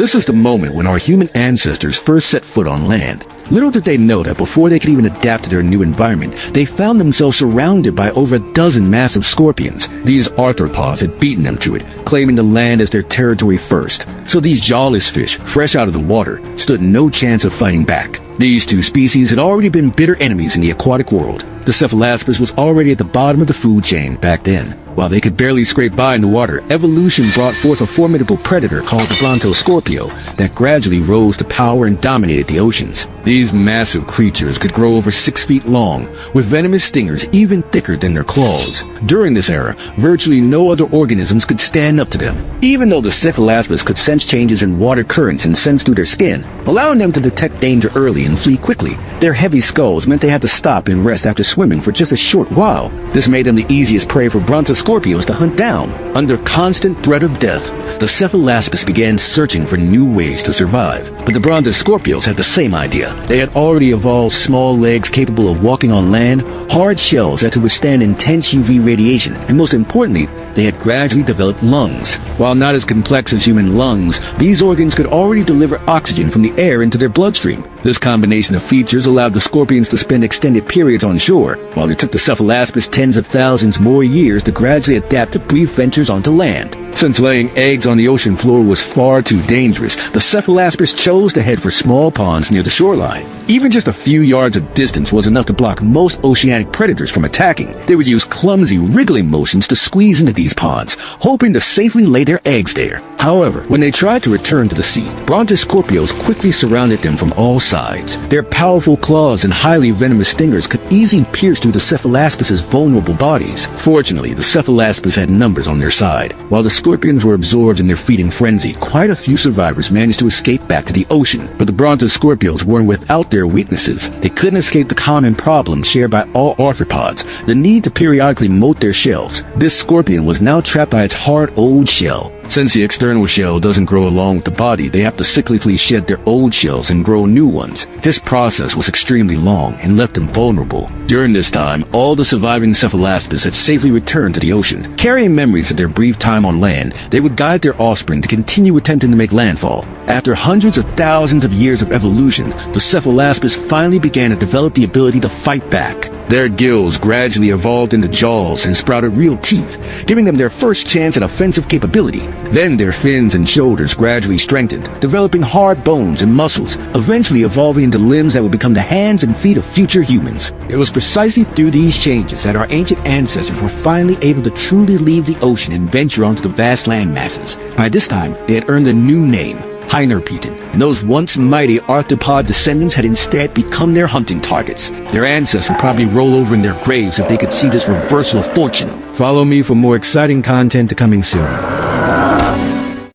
This is the moment when our human ancestors first set foot on land. Little did they know that before they could even adapt to their new environment, they found themselves surrounded by over a dozen massive scorpions. These arthropods had beaten them to it, claiming the land as their territory first. So these jawless fish, fresh out of the water, stood no chance of fighting back. These two species had already been bitter enemies in the aquatic world. The Cephalaspis was already at the bottom of the food chain back then. While they could barely scrape by in the water, evolution brought forth a formidable predator called the Brontoscorpio that gradually rose to power and dominated the oceans. These massive creatures could grow over 6 feet long, with venomous stingers even thicker than their claws. During this era, virtually no other organisms could stand up to them. Even though the Cephalaspis could sense changes in water currents and sense through their skin, allowing them to detect danger early and flee quickly, their heavy skulls meant they had to stop and rest after swimming for just a short while. This made them the easiest prey for Brontoscorpios to hunt down. Under constant threat of death, the Cephalaspis began searching for new ways to survive. But the Brontoscorpios had the same idea. They had already evolved small legs capable of walking on land, hard shells that could withstand intense UV radiation, and most importantly, they had gradually developed lungs. While not as complex as human lungs, these organs could already deliver oxygen from the air into their bloodstream. This combination of features allowed the scorpions to spend extended periods on shore, while it took the Cephalaspis tens of thousands more years to gradually adapt to brief ventures onto land. Since laying eggs on the ocean floor was far too dangerous, the Cephalaspis chose to head for small ponds near the shoreline. Even just a few yards of distance was enough to block most oceanic predators from attacking. They would use clumsy, wriggling motions to squeeze into these ponds, hoping to safely lay their eggs there. However, when they tried to return to the sea, Brontoscorpios quickly surrounded them from all sides. Their powerful claws and highly venomous stingers could easily pierce through the Cephalaspis' vulnerable bodies. Fortunately, the Cephalaspis had numbers on their side. While the scorpions were absorbed in their feeding frenzy, quite a few survivors managed to escape back to the ocean. But the Brontoscorpios weren't without their weaknesses. They couldn't escape the common problem shared by all arthropods, the need to periodically molt their shells. This scorpion was now trapped by its hard old shell. Since the external shell doesn't grow along with the body, they have to cyclically shed their old shells and grow new ones. This process was extremely long and left them vulnerable. During this time, all the surviving Cephalaspis had safely returned to the ocean. Carrying memories of their brief time on land, they would guide their offspring to continue attempting to make landfall. After hundreds of thousands of years of evolution, the Cephalaspis finally began to develop the ability to fight back. Their gills gradually evolved into jaws and sprouted real teeth, giving them their first chance at offensive capability. Then their fins and shoulders gradually strengthened, developing hard bones and muscles, eventually evolving into limbs that would become the hands and feet of future humans. It was precisely through these changes that our ancient ancestors were finally able to truly leave the ocean and venture onto the vast land masses. By this time, they had earned a new name, Hynerpeton, and those once mighty arthropod descendants had instead become their hunting targets. Their ancestors would probably roll over in their graves if they could see this reversal of fortune. Follow me for more exciting content coming soon.